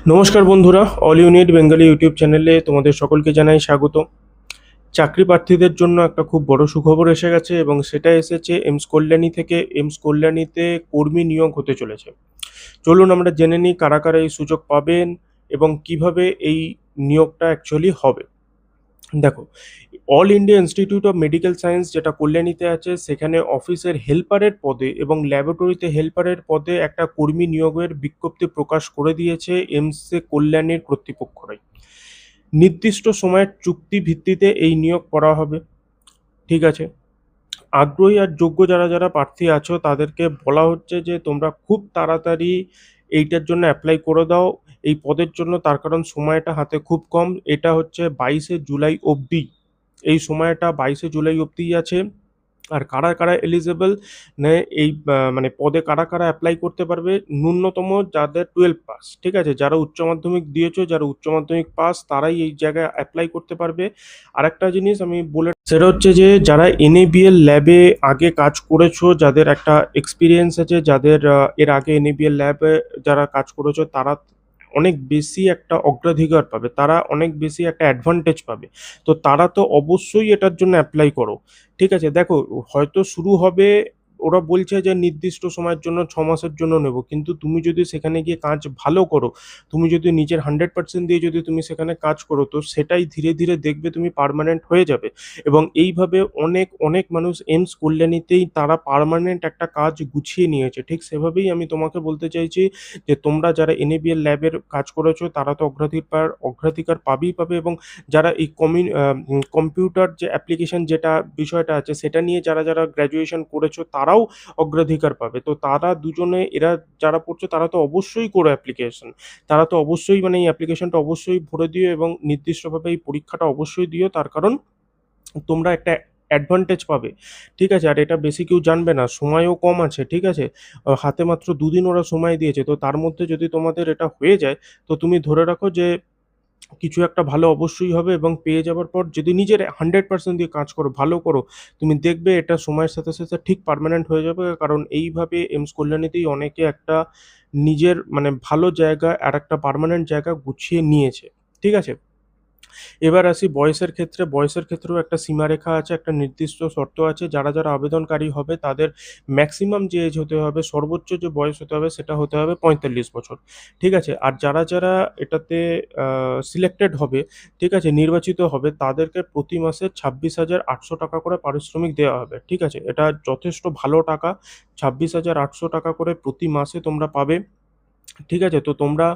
নমস্কার বন্ধুরা, all unit Bengali YouTube চ্যানেলে তোমাদের সকলকে জানাই স্বাগত। চাকরি প্রার্থীদের জন্য একটা খুব বড় সুখবর এসে গেছে এবং সেটা এসেছে এইমস কল্যাণী থেকে। এইমস কল্যাণীতে কর্মী নিয়োগ হতে চলেছে। চলুন আমরা জেনে নিই কারা কারা এই সুযোগ পাবেন এবং কিভাবে এই নিয়োগটা অ্যাকচুয়ালি হবে। দেখো, all India institute of medical science যেটা কল্যাণীতে আছে, সেখানে অফিসের হেল্পারের পদে এবং ল্যাবরেটরিতে হেল্পারের পদে একটা কর্মী নিয়োগের বিজ্ঞপ্তি প্রকাশ করে দিয়েছে এইমসে কল্যাণীর কর্তৃপক্ষরাই। নির্দিষ্ট সময়ের চুক্তি ভিত্তিতে এই নিয়োগ করা হবে। ঠিক আছে, আগ্রহী আর যোগ্য যারা যারা প্রার্থী আছো তাদেরকে বলা হচ্ছে যে তোমরা খুব তাড়াতাড়ি এইটার জন্য অ্যাপ্লাই করে দাও এই পদের জন্য, তার কারণ সময়টা হাতে খুব কম। এটা হচ্ছে 22শে জুলাই অবধি, এই সময়টা 22শে জুলাই অবধি আছে। আর কারা কারা এলিজেবল, এই মানে পদে কারা কারা অ্যাপ্লাই করতে পারবে, ন্যূনতম যাদের 12 পাস, ঠিক আছে, যারা উচ্চ মাধ্যমিক দিয়েছো, যারা উচ্চ মাধ্যমিক পাস তারাই এই জায়গায় অ্যাপ্লাই করতে পারবে। আরেকটা জিনিস আমি বলে, সেটা হচ্ছে যে যারা এনএবিএল ল্যাবে আগে কাজ করেছো, যাদের একটা এক্সপিরিয়েন্স আছে, যাদের এর আগে এনএবিএল ল্যাবে যারা কাজ করেছো, তারা অনেক বেশি একটা অগ্রাধিকার পাবে, তারা অনেক বেশি একটা অ্যাডভান্টেজ পাবে। তো তারা তো অবশ্যই এটার জন্য অ্যাপ্লাই করো। ঠিক আছে, দেখো, হয়তো শুরু হবে, ওরা বলছে যে নির্দিষ্ট সময়ের জন্য 6 মাসের জন্য নেব, কিন্তু তুমি যদি সেখানে গিয়ে কাজ ভালো করো, তুমি যদি নিজের 100% দিয়ে যদি তুমি সেখানে কাজ করো, তো সেটাই ধীরে ধীরে দেখবে তুমি পার্মানেন্ট হয়ে যাবে। এবং এইভাবে অনেক অনেক মানুষ এইমস কল্যাণীতেই তারা পার্মানেন্ট একটা কাজ গুছিয়ে নিয়েছে। ঠিক সেভাবেই আমি তোমাকে বলতে চাইছি যে তোমরা যারা এনএবিএল ল্যাবের কাজ করেছো তারা তো অগ্রাধিকার অগ্রাধিকার পাবেই পাবে, এবং যারা এই কম্পিউটার যে অ্যাপ্লিকেশন যেটা বিষয়টা আছে সেটা নিয়ে যারা যারা গ্র্যাজুয়েশন করেছো তারাও অগ্রাধিকার পাবে। তো তারা দুজনে, এরা যারা পড়ছে তারা তো অবশ্যই করো অ্যাপ্লিকেশন, তারা তো অবশ্যই মানে এই অ্যাপ্লিকেশনটা অবশ্যই ভরে দিও এবং নির্দিষ্টভাবে এই পরীক্ষাটা অবশ্যই দিও, তার কারণ তোমরা একটা অ্যাডভান্টেজ পাবে। ঠিক আছে, আর এটা বেশি কেউ জানবে না, সময়ও কম আছে। ঠিক আছে, হাতে মাত্র 2 দিন ওরা সময় দিয়েছে, তো তার মধ্যে যদি তোমাদের এটা হয়ে যায়, তো তুমি ধরে রাখো যে কিছু একটা ভালো অবশ্যই হবে। এবং পেয়ে যাওয়ার পর যদি নিজের 100% দিয়ে কাজ করো, ভালো করো, তুমি দেখবে এটা সময়ের সাথে সাথে ঠিক পার্মানেন্ট হয়ে যাবে। কারণ এইভাবে এইমস কল্যাণীতেই অনেকে একটা নিজের মানে ভালো জায়গা আর একটা পার্মানেন্ট জায়গা গুছিয়ে নিয়েছে। ঠিক আছে, এবার আসি বয়সের ক্ষেত্রে। বয়সের ক্ষেত্রেও একটা সীমারেখা আছে, একটা নির্দিষ্ট শর্ত আছে। যারা যারা আবেদনকারী হবে তাদের ম্যাক্সিমাম যে এজ হতে হবে, সর্বোচ্চ যে বয়স হতে হবে সেটা হতে হবে 45 বছর। ঠিক আছে, আর যারা যারা এটাতে সিলেক্টেড হবে, ঠিক আছে, নির্বাচিত হবে, তাদেরকে প্রতি মাসে 26,800 টাকা করে পারিশ্রমিক দেওয়া হবে। ঠিক আছে, এটা যথেষ্ট ভালো টাকা। 26,800 টাকা করে প্রতি মাসে তোমরা পাবে। ঠিক আছে, তো তোমরা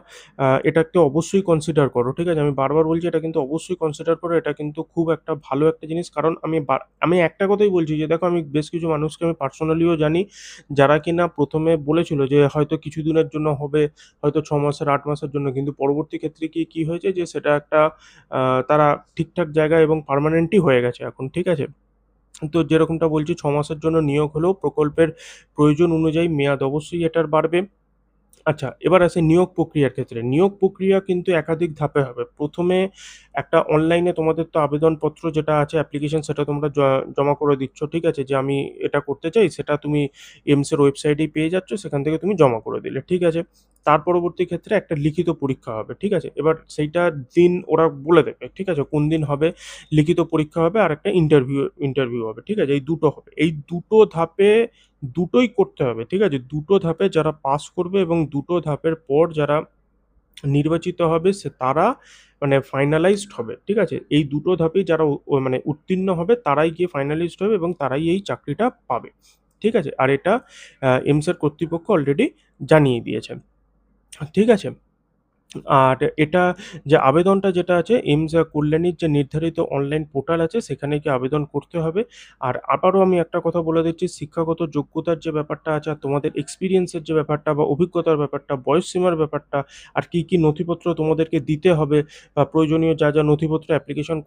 এটাকে অবশ্যই কনসিডার করো। ঠিক আছে, আমি বারবার বলছি এটা কিন্তু অবশ্যই কনসিডার করো, এটা কিন্তু খুব একটা ভালো একটা জিনিস। কারণ আমি একটা কথাই বলছি যে দেখো, আমি বেশ কিছু মানুষকে আমি পার্সোনালিও জানি যারা কিনা প্রথমে বলেছিল যে হয়তো কিছুদিনের জন্য হবে, হয়তো 6 মাসের 8 মাসের জন্য, কিন্তু পরবর্তী ক্ষেত্রে কি কি হয়েছে যে সেটা একটা তারা ঠিকঠাক জায়গায় এবং পার্মানেন্টই হয়ে গেছে এখন। ঠিক আছে, তো যেরকমটা বলছি 6 মাসের জন্য নিয়োগ হলেও প্রকল্পের প্রয়োজন অনুযায়ী মেয়াদ অবশ্যই এটার বাড়বে। আচ্ছা, এবার আসি নিয়োগ প্রক্রিয়ার ক্ষেত্রে। নিয়োগ প্রক্রিয়া কিন্তু একাধিক ধাপে হবে। প্রথমে একটা অনলাইনে তোমাদের তো আবেদনপত্র যেটা আছে, অ্যাপ্লিকেশন, সেটা তোমরা জমা করে দিচ্ছ। ঠিক আছে, যে আমি এটা করতে চাই, সেটা তুমি এইমসের ওয়েবসাইটেই পেয়ে যাচ্ছ, সেখান থেকে তুমি জমা করে দিলে। ঠিক আছে, তার পরবর্তী ক্ষেত্রে একটা লিখিত পরীক্ষা হবে। ঠিক আছে, এবার সেইটার দিন ওরা বলে দেবে। ঠিক আছে, কোন দিন হবে, লিখিত পরীক্ষা হবে আর একটা ইন্টারভিউ ইন্টারভিউ হবে। ঠিক আছে, এই দুটো হবে। এই দুটো ধাপে দুটোই করতে হবে। ঠিক আছে, দুটো ধাপে যারা পাস করবে এবং দুটো ধাপের পর যারা নির্বাচিত হবে তারা মানে ফাইনালাইজড হবে। ঠিক আছে, এই দুটো ধাপেই যারা মানে উত্তীর্ণ হবে তারাই গিয়ে ফাইনালিস্ট হবে এবং তারাই এই চাকরিটা পাবে। ঠিক আছে, আর এটা এমসের কর্তৃপক্ষ অলরেডি জানিয়ে দিয়েছেন। ঠিক আছে, আর এটা যে আবেদনটা যেটা আছে, এইমস কল্যাণীর যে নির্ধারিত অনলাইন পোর্টাল আছে সেখানে গিয়ে আবেদন করতে হবে। আর আবারও আমি একটা কথা বলে দিচ্ছি, শিক্ষাগত যোগ্যতার যে ব্যাপারটা আছে, আর তোমাদের এক্সপিরিয়েন্সের যে ব্যাপারটা বা অভিজ্ঞতার ব্যাপারটা, বয়সসীমার ব্যাপারটা, আর কি কি নথিপত্র তোমাদেরকে দিতে হবে, বা প্রয়োজনীয় যা যা নথিপত্র অ্যাপ্লিকেশন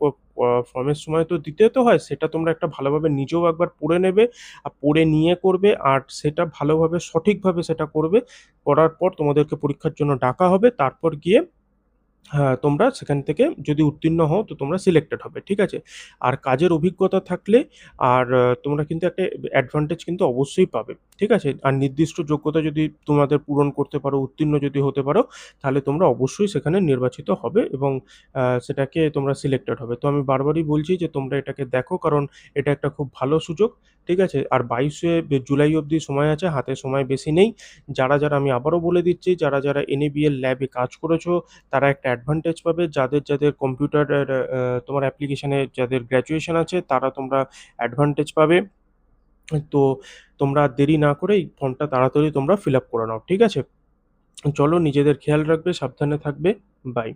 ফর্মের সময় তো দিতে তো হয়, সেটা তোমরা একটা ভালোভাবে নিজেও একবার পড়ে নেবে, আর পড়ে নিয়ে করবে, আর সেটা ভালোভাবে সঠিকভাবে সেটা করবে। করার পর তোমাদেরকে পরীক্ষার জন্য ডাকা হবে, তারপর গিয়ে হ্যাঁ, তোমরা সেখান থেকে যদি উত্তীর্ণ হও তো তোমরা সিলেক্টেড হবে, ঠিক আছে? আর কাজের অভিজ্ঞতা থাকলে আর তোমরা কিন্তু একটা অ্যাডভান্টেজ কিন্তু অবশ্যই পাবে, ঠিক আছে? আর নির্দিষ্ট যোগ্যতা যদি তোমাদের পূরণ করতে পারো, উত্তীর্ণ যদি হতে পারো, তাহলে তোমরা অবশ্যই সেখানে নির্বাচিত হবে এবং সেটাকে তোমরা সিলেক্টেড হবে। তো আমি বারবারই বলছি যে তোমরা এটাকে দেখো, কারণ এটা একটা খুব ভালো সুযোগ, ঠিক আছে? আর 22শে জুলাই অবধি সময় আছে, হাতে সময় বেশি নেই। যারা আমি আবারও বলে দিচ্ছি, যারা NABL ল্যাবে কাজ করেছো তারা একটা অ্যাডভান্টেজ পাবে। যাদের কম্পিউটারের তোমার অ্যাপ্লিকেশনে যাদের গ্র্যাজুয়েশন আছে তারা তোমরা অ্যাডভান্টেজ পাবে। তো তোমরা আর দেরি না করে এই ফর্মটা তাড়াতাড়ি তোমরা ফিল আপ করে নাও, ঠিক আছে? চলো, নিজেদের খেয়াল রাখবে, সাবধানে থাকবে। বাই।